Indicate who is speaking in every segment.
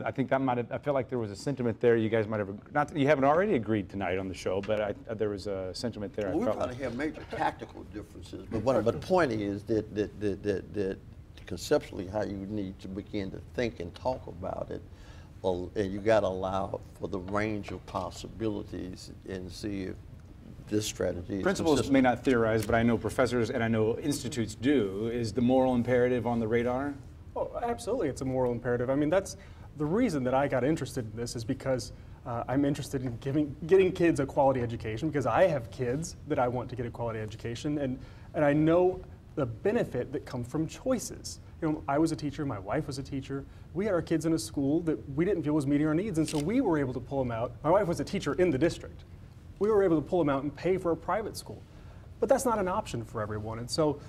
Speaker 1: I think that might have, I felt like there was a sentiment there. You guys might have, not that you haven't already agreed tonight on the show, but there was a sentiment there.
Speaker 2: Well, we probably have major tactical differences, but the point is that conceptually how you need to begin to think and talk about it, and you got to allow for the range of possibilities and see if this strategy is
Speaker 1: Principals
Speaker 2: consistent.
Speaker 1: may not theorize, but I know professors and I know institutes do. Is the moral imperative on the radar?
Speaker 3: Oh, absolutely, it's a moral imperative. I mean, that's the reason that I got interested in this is because I'm interested in getting kids a quality education because I have kids that I want to get a quality education, and I know the benefit that comes from choices. You know, I was a teacher, my wife was a teacher. We had our kids in a school that we didn't feel was meeting our needs, and so we were able to pull them out. My wife was a teacher in the district. We were able to pull them out and pay for a private school. But that's not an option for everyone, and so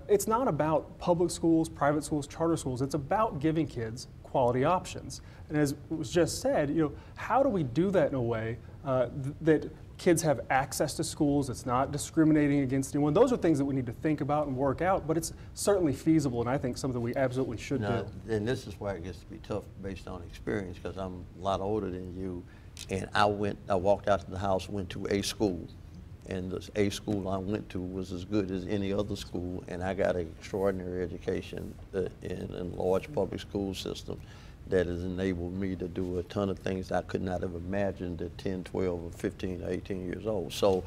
Speaker 3: it's not about public schools, private schools, charter schools. It's about giving kids quality options. And as was just said, you know, how do we do that in a way that kids have access to schools, it's not discriminating against anyone? Those are things that we need to think about and work out, but it's certainly feasible, and I think something we absolutely should do.
Speaker 2: And this is where it gets to be tough based on experience, because I'm a lot older than you, and I walked out of the house, went to a school, and the A school I went to was as good as any other school, and I got an extraordinary education in a large public school system that has enabled me to do a ton of things I could not have imagined at 10, 12, or 15, or 18 years old. So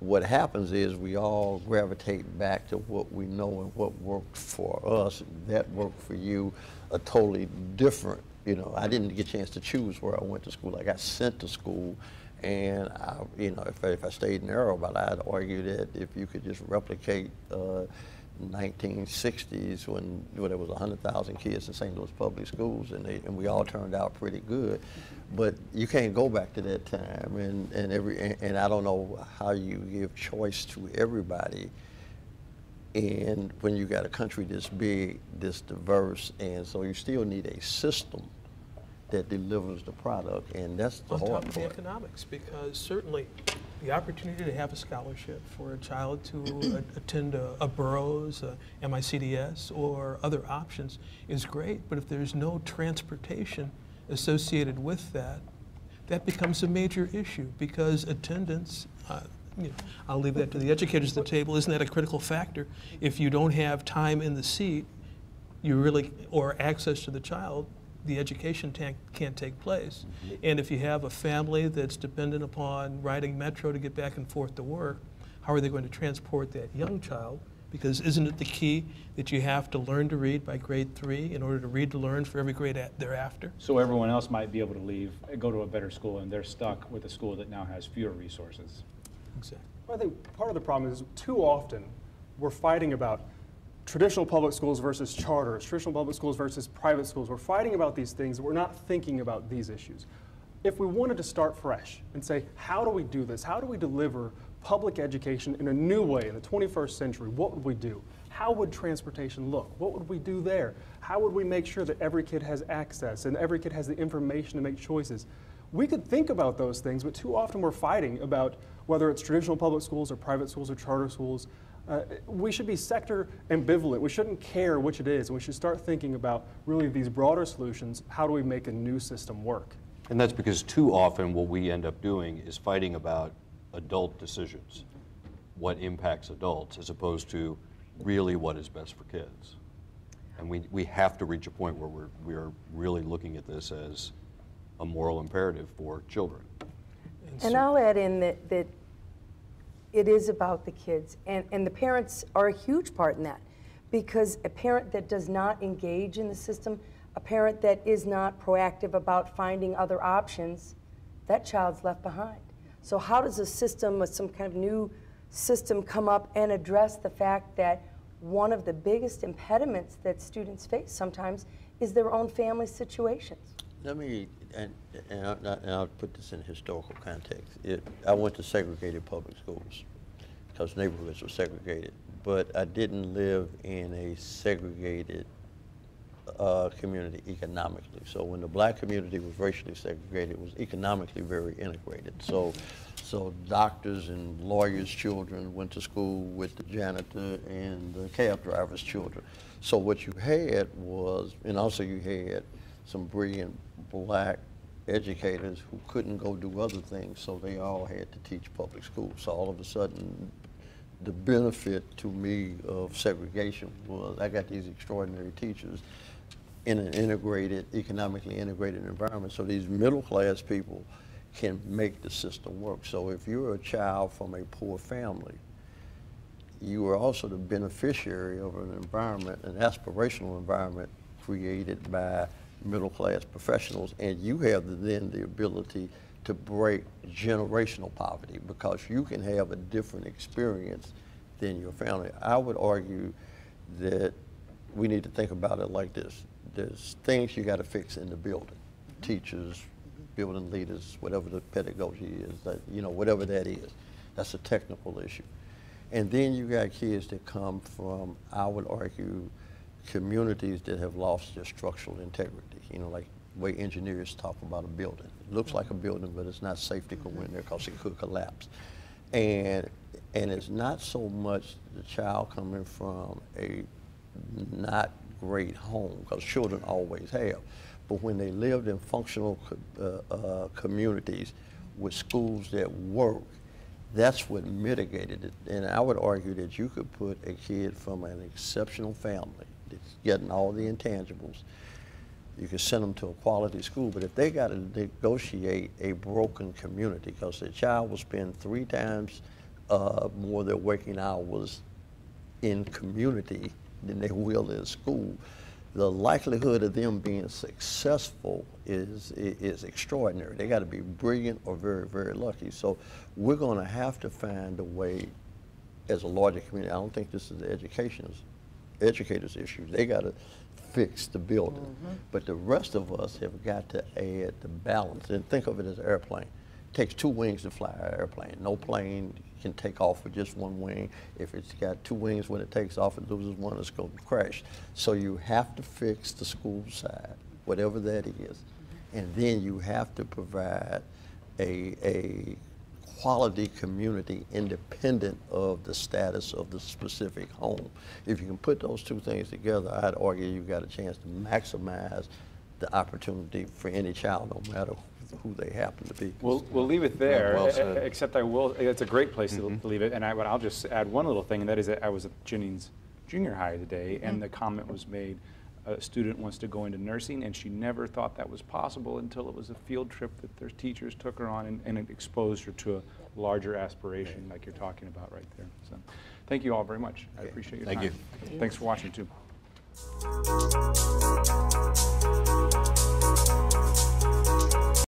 Speaker 2: what happens is we all gravitate back to what we know and what worked for us. That worked for you, a totally different, you know, I didn't get a chance to choose where I went to school. I got sent to school. And you know, if I stayed narrow about it, I'd argue that if you could just replicate 1960s when there was 100,000 kids in St. Louis public schools, and we all turned out pretty good, but you can't go back to that time, and I don't know how you give choice to everybody. And when you got a country this big, this diverse, and so you still need a system that delivers the product, and that's the hard part.
Speaker 4: On top of the economics, because certainly the opportunity to have a scholarship for a child to attend a Burroughs, a MICDS, or other options is great, but if there's no transportation associated with that, that becomes a major issue, because attendance, you know, I'll leave that to the educators at the table, isn't that a critical factor? If you don't have time in the seat, or access to the child, the education can't take place. Mm-hmm. And if you have a family that's dependent upon riding Metro to get back and forth to work, how are they going to transport that young child? Because isn't it the key that you have to learn to read by grade 3 in order to read to learn for every grade thereafter?
Speaker 1: So everyone else might be able to leave, go to a better school, and they're stuck with a school that now has fewer resources.
Speaker 4: Exactly.
Speaker 3: Well, I think part of the problem is too often we're fighting about traditional public schools versus charters, traditional public schools versus private schools. We're fighting about these things. We're not thinking about these issues. If we wanted to start fresh and say, how do we do this? How do we deliver public education in a new way in the 21st century? What would we do? How would transportation look? What would we do there? How would we make sure that every kid has access and every kid has the information to make choices? We could think about those things, but too often we're fighting about whether it's traditional public schools or private schools or charter schools. We should be sector ambivalent. We shouldn't care which it is. We should start thinking about really these broader solutions. How do we make a new system work?
Speaker 5: And that's because too often what we end up doing is fighting about adult decisions, what impacts adults, as opposed to really what is best for kids. And we have to reach a point where we're really looking at this as a moral imperative for children.
Speaker 6: And I'll add in that it is about the kids, and the parents are a huge part in that, because a parent that does not engage in the system, a parent that is not proactive about finding other options, that child's left behind. So how does a system with some kind of new system come up and address the fact that one of the biggest impediments that students face sometimes is their own family situations?
Speaker 2: Let me, and I'll put this in historical context. I went to segregated public schools because neighborhoods were segregated, but I didn't live in a segregated community economically. So when the black community was racially segregated, it was economically very integrated. So doctors and lawyers' children went to school with the janitor and the cab driver's children. So what you had was, and also you had some brilliant black educators who couldn't go do other things, so they all had to teach public school. So all of a sudden, the benefit to me of segregation was I got these extraordinary teachers in an integrated, economically integrated environment. So these middle class people can make the system work. So if you're a child from a poor family, you are also the beneficiary of an environment, an aspirational environment created by middle class professionals, and you have then the ability to break generational poverty because you can have a different experience than your family. I would argue that we need to think about it like this. There's things you got to fix in the building. Teachers, building leaders, whatever the pedagogy is, that, you know, whatever that is. That's a technical issue. And then you got kids that come from, I would argue, communities that have lost their structural integrity. You know, like the way engineers talk about a building. It looks like a building, but it's not safe to go in there because it could collapse. And it's not so much the child coming from a not great home, because children always have, but when they lived in functional communities with schools that work, that's what mitigated it. And I would argue that you could put a kid from an exceptional family that's getting all the intangibles, you could send them to a quality school, but if they got to negotiate a broken community, because the child will spend 3 times more their waking hours in community than they will in school, the likelihood of them being successful is extraordinary. They got to be brilliant or very, very lucky. So we're going to have to find a way as a larger community. I don't think this is the educators' issue. They got to fix the building. Mm-hmm. But the rest of us have got to add the balance. And think of it as an airplane. It takes 2 wings to fly an airplane. No plane can take off with just 1 wing. If it's got 2 wings, when it takes off, it loses 1, it's going to crash. So you have to fix the school side, whatever that is. And then you have to provide a quality community independent of the status of the specific home. If you can put those 2 things together, I'd argue you've got a chance to maximize the opportunity for any child, no matter who they happen to be.
Speaker 1: We'll leave it there,
Speaker 5: Well said.
Speaker 1: except I will, it's a great place to leave it, and but I'll just add one little thing, and that is that I was at Jennings Junior High today, and the comment was made, a student wants to go into nursing, and she never thought that was possible until it was a field trip that their teachers took her on, and it exposed her to a larger aspiration like you're talking about right there. So thank you all very much. I appreciate your time.
Speaker 5: Thank you.
Speaker 1: Thanks for watching, too.